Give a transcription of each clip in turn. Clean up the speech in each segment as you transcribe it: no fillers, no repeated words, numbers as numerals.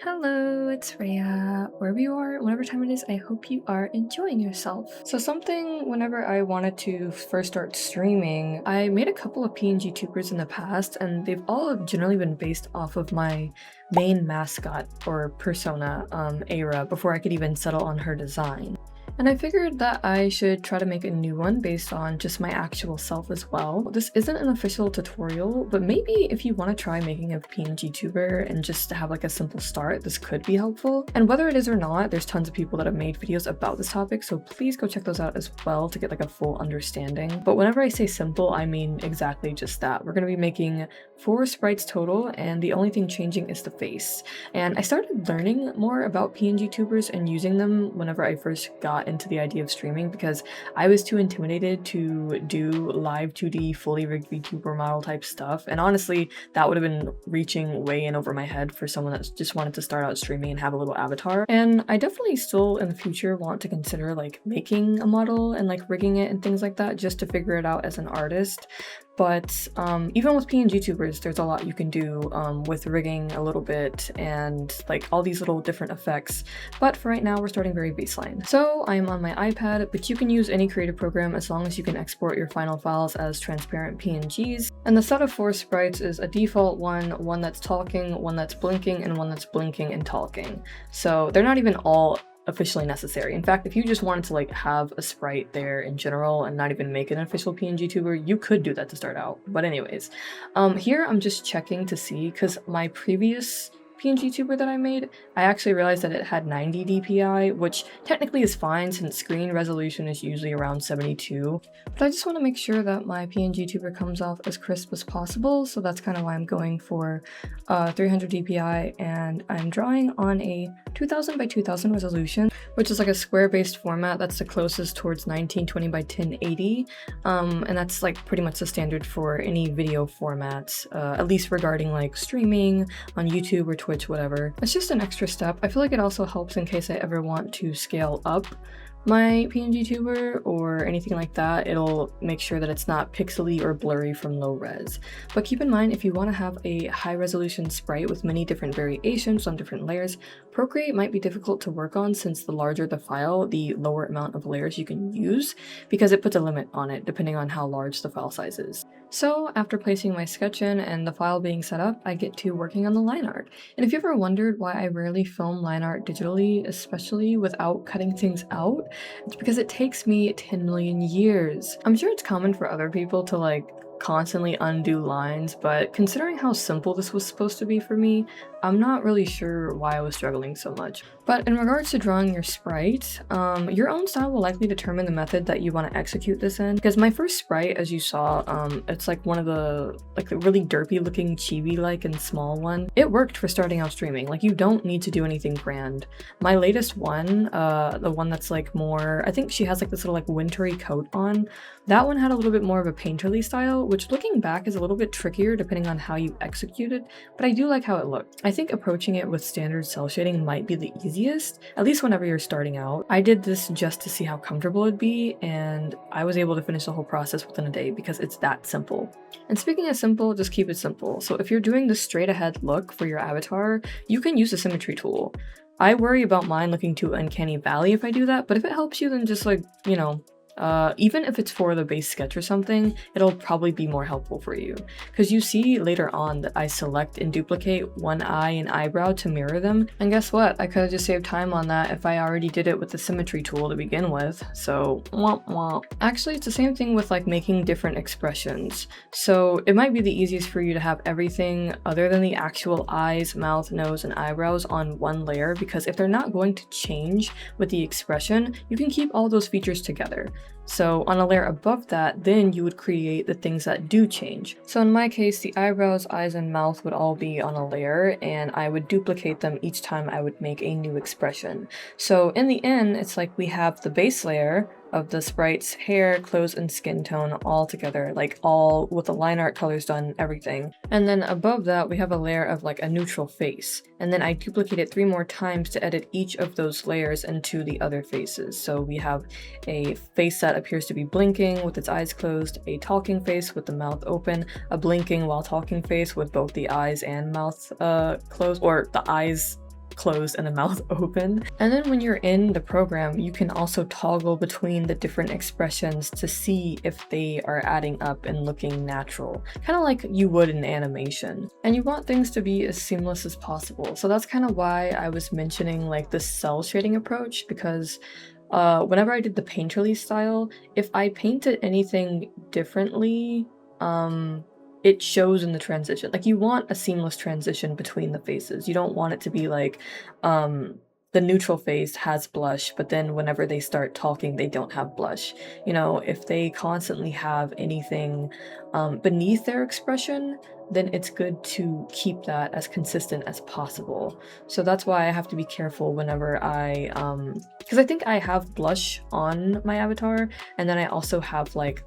Hello, it's Rhea. Wherever you are, whatever time it is, I hope you are enjoying yourself. So something whenever I wanted to first start streaming, I made a couple of PNGtubers in the past, and they've all generally been based off of my main mascot or persona, Aira, before I could even settle on her design. And I figured that I should try to make a new one based on just my actual self as well. This isn't an official tutorial, but maybe if you want to try making a PNGtuber and just have like a simple start, this could be helpful. And whether it is or not, there's tons of people that have made videos about this topic, so please go check those out as well to get like a full understanding. But whenever I say simple, I mean exactly just that. We're going to be making 4 sprites total, and the only thing changing is the face. And I started learning more about PNGtubers and using them whenever I first got into the idea of streaming, because I was too intimidated to do live 2D fully rigged VTuber model type stuff, and honestly that would have been reaching way in over my head for someone that just wanted to start out streaming and have a little avatar. And I definitely still in the future want to consider like making a model and like rigging it and things like that just to figure it out as an artist. But even with PNGtubers, there's a lot you can do with rigging a little bit and like all these little different effects. But for right now, we're starting very baseline. So I'm on my iPad, but you can use any creative program as long as you can export your final files as transparent PNGs. And the set of 4 sprites is a default one that's talking, one that's blinking, and one that's blinking and talking. So they're not even all officially necessary. In fact, if you just wanted to like have a sprite there in general and not even make an official PNGtuber, you could do that to start out. But anyways, here I'm just checking to see, because my previous PNGtuber that I made, I actually realized that it had 90 DPI, which technically is fine since screen resolution is usually around 72. But I just want to make sure that my PNGtuber comes off as crisp as possible, so that's kind of why I'm going for 300 DPI, and I'm drawing on a 2000 by 2000 resolution, which is like a square-based format that's the closest towards 1920 by 1080, and that's like pretty much the standard for any video formats, at least regarding like streaming on YouTube or Twitch, whatever. It's just an extra step. I feel like it also helps in case I ever want to scale up my PNGtuber or anything like that. It'll make sure that it's not pixely or blurry from low res. But keep in mind, if you want to have a high resolution sprite with many different variations on different layers, Procreate might be difficult to work on, since the larger the file, the lower amount of layers you can use, because it puts a limit on it depending on how large the file size is. So after placing my sketch in and the file being set up, I get to working on the line art. And if you ever wondered why I rarely film line art digitally, especially without cutting things out, it's because it takes me 10 million years. I'm sure it's common for other people to like constantly undo lines, but considering how simple this was supposed to be for me, I'm not really sure why I was struggling so much. But in regards to drawing your sprite, your own style will likely determine the method that you want to execute this in. Because my first sprite, as you saw, it's like one of the really derpy looking chibi-like and small one. It worked for starting out streaming. Like, you don't need to do anything grand. My latest one, the one that's like more, I think she has like this little like wintry coat on, that one had a little bit more of a painterly style, which looking back is a little bit trickier depending on how you execute it, but I do like how it looked. I think approaching it with standard cell shading might be the easiest, at least whenever you're starting out. I did this just to see how comfortable it'd be, and I was able to finish the whole process within a day because it's that simple. And speaking of simple, just keep it simple. So if you're doing the straight ahead look for your avatar, you can use the symmetry tool. I worry about mine looking too uncanny valley if I do that, but if it helps you, then just like, you know, even if it's for the base sketch or something, it'll probably be more helpful for you. Because you see later on that I select and duplicate one eye and eyebrow to mirror them, and guess what? I could have just saved time on that if I already did it with the symmetry tool to begin with, so womp womp. Actually, it's the same thing with like making different expressions. So it might be the easiest for you to have everything other than the actual eyes, mouth, nose, and eyebrows on one layer, because if they're not going to change with the expression, you can keep all those features together. So on a layer above that, then you would create the things that do change. So in my case, the eyebrows, eyes, and mouth would all be on a layer, and I would duplicate them each time I would make a new expression. So in the end, it's like we have the base layer of the sprite's hair, clothes, and skin tone all together, like all with the line art colors done, everything. And then above that, we have a layer of like a neutral face. And then I duplicate it 3 more times to edit each of those layers into the other faces. So we have a face that appears to be blinking with its eyes closed, a talking face with the mouth open, a blinking while talking face with both the eyes and mouth closed, or the eyes closed and a mouth open. And then when you're in the program, you can also toggle between the different expressions to see if they are adding up and looking natural, kind of like you would in animation. And you want things to be as seamless as possible. So that's kind of why I was mentioning like the cell shading approach, because whenever I did the painterly style, if I painted anything differently, it shows in the transition. Like, you want a seamless transition between the faces. You don't want it to be like, the neutral face has blush, but then whenever they start talking, they don't have blush. You know, if they constantly have anything beneath their expression, then it's good to keep that as consistent as possible. So that's why I have to be careful whenever I, because I think I have blush on my avatar, and then I also have like,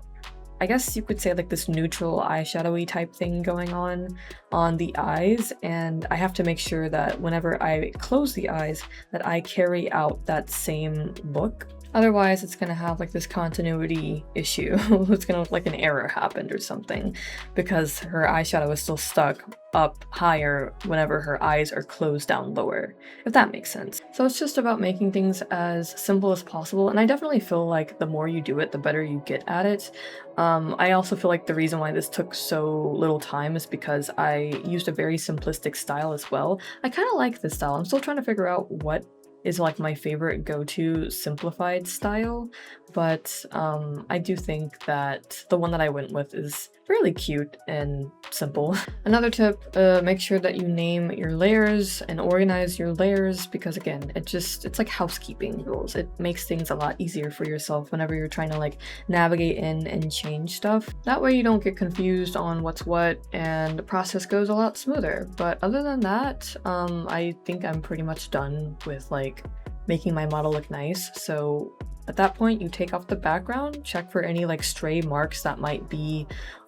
I guess you could say like this neutral eyeshadowy type thing going on the eyes, and I have to make sure that whenever I close the eyes that I carry out that same look. Otherwise, it's gonna have like this continuity issue. It's gonna look like an error happened or something because her eyeshadow is still stuck up higher whenever her eyes are closed down lower, if that makes sense. So it's just about making things as simple as possible, and I definitely feel like the more you do it, the better you get at it. I also feel like the reason why this took so little time is because I used a very simplistic style as well. I kind of like this style. I'm still trying to figure out what is like my favorite go-to simplified style, but I do think that the one that I went with is really cute and simple. Another tip, make sure that you name your layers and organize your layers, because again, it's like housekeeping rules. It makes things a lot easier for yourself whenever you're trying to like navigate in and change stuff. That way you don't get confused on what's what and the process goes a lot smoother. But other than that, I think I'm pretty much done with like making my model look nice. So at that point, you take off the background, check for any like stray marks that might be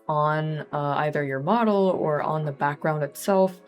on either your model or on the background itself,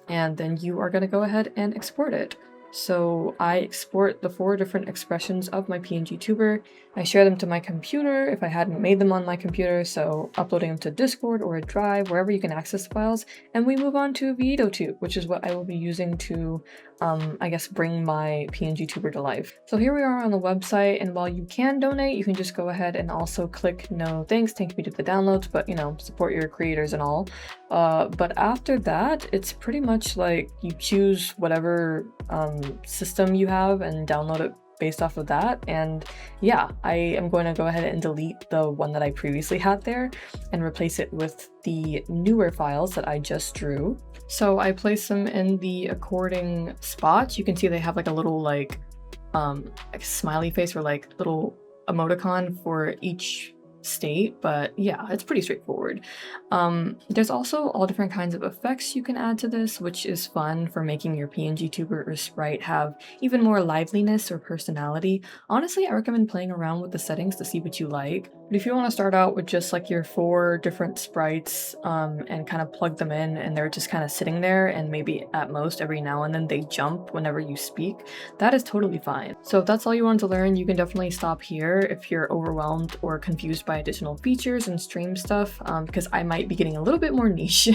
and then you are going to go ahead and export it. So I export the 4 different expressions of my PNGtuber. I share them to my computer if I hadn't made them on my computer, so uploading them to Discord or a drive, wherever you can access the files, and we move on to veadotube, which is what I will be using to, I guess, bring my PNGtuber to life. So here we are on the website, and while you can donate, you can just go ahead and also click no thanks, take me to the downloads, but you know, support your creators and all. But after that, it's pretty much like you choose whatever system you have and download it based off of that. And yeah, I am going to go ahead and delete the one that I previously had there and replace it with the newer files that I just drew. So I place them in the according spots. You can see they have like a little like smiley face or like little emoticon for each state, but yeah, it's pretty straightforward. There's also all different kinds of effects you can add to this, which is fun for making your PNGtuber or sprite have even more liveliness or personality. Honestly, I recommend playing around with the settings to see what you like. But if you want to start out with just like your 4 different sprites and kind of plug them in, and they're just kind of sitting there, and maybe at most every now and then they jump whenever you speak, that is totally fine. So if that's all you want to learn, you can definitely stop here if you're overwhelmed or confused by additional features and stream stuff, because I might be getting a little bit more niche.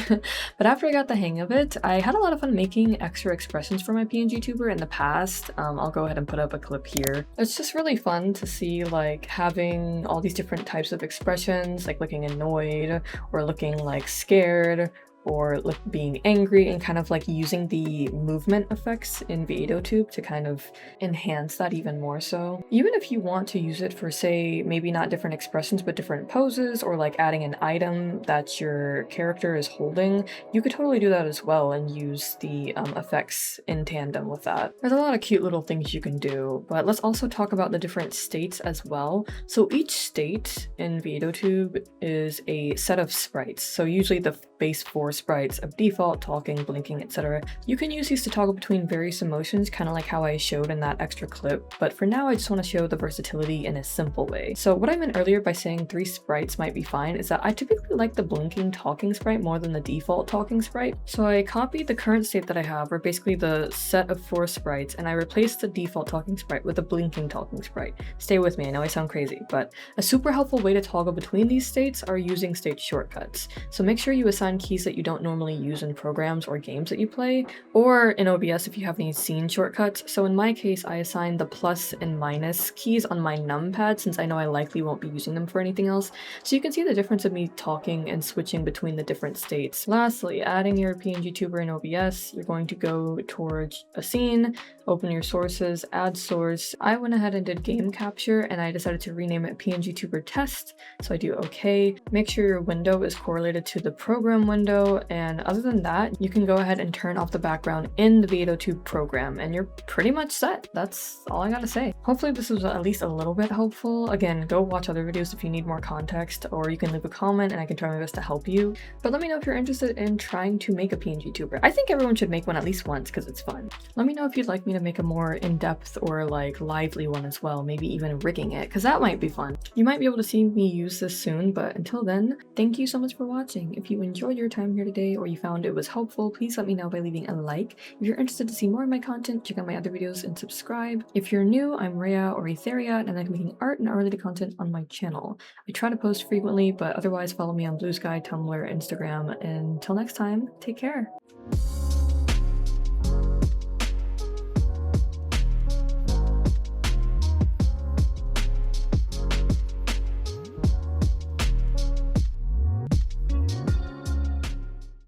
But after I got the hang of it, I had a lot of fun making extra expressions for my PNGtuber in the past. I'll go ahead and put up a clip here. It's just really fun to see like having all these different types of expressions, like looking annoyed or looking like scared or like being angry, and kind of like using the movement effects in veodotube to kind of enhance that even more so. Even if you want to use it for, say, maybe not different expressions but different poses, or like adding an item that your character is holding, you could totally do that as well and use the effects in tandem with that. There's a lot of cute little things you can do, but let's also talk about the different states as well. So each state in veodotube is a set of sprites. So usually the base 4 sprites of default, talking, blinking, etc. You can use these to toggle between various emotions, kind of like how I showed in that extra clip, but for now I just want to show the versatility in a simple way. So what I meant earlier by saying 3 sprites might be fine is that I typically like the blinking talking sprite more than the default talking sprite. So I copied the current state that I have, or basically the set of 4 sprites, and I replaced the default talking sprite with a blinking talking sprite. Stay with me, I know I sound crazy, but a super helpful way to toggle between these states are using state shortcuts. So make sure you assign assign keys that you don't normally use in programs or games that you play, or in OBS if you have any scene shortcuts. So in my case, I assign the plus and minus keys on my numpad since I know I likely won't be using them for anything else. So you can see the difference of me talking and switching between the different states. Lastly, adding your PNGtuber in OBS, you're going to go towards a scene, open your sources, add source. I went ahead and did game capture and I decided to rename it PNGtuber test. So I do OK. Make sure your window is correlated to the program window. And other than that, you can go ahead and turn off the background in the veodotube program and you're pretty much set. That's all I gotta say. Hopefully this was at least a little bit helpful. Again, go watch other videos if you need more context, or you can leave a comment and I can try my best to help you. But let me know if you're interested in trying to make a PNGtuber. I think everyone should make one at least once because it's fun. Let me know if you'd like me to make a more in-depth or like lively one as well, maybe even rigging it, because that might be fun. You might be able to see me use this soon, but until then, thank you so much for watching. If you enjoyed your time here today or you found it was helpful, please let me know by leaving a like. If you're interested to see more of my content, check out my other videos and subscribe. If you're new, I'm Rhea or Etheria, and I'm making art and art-related content on my channel. I try to post frequently, but otherwise follow me on Blue Sky, Tumblr, Instagram, and until next time, take care.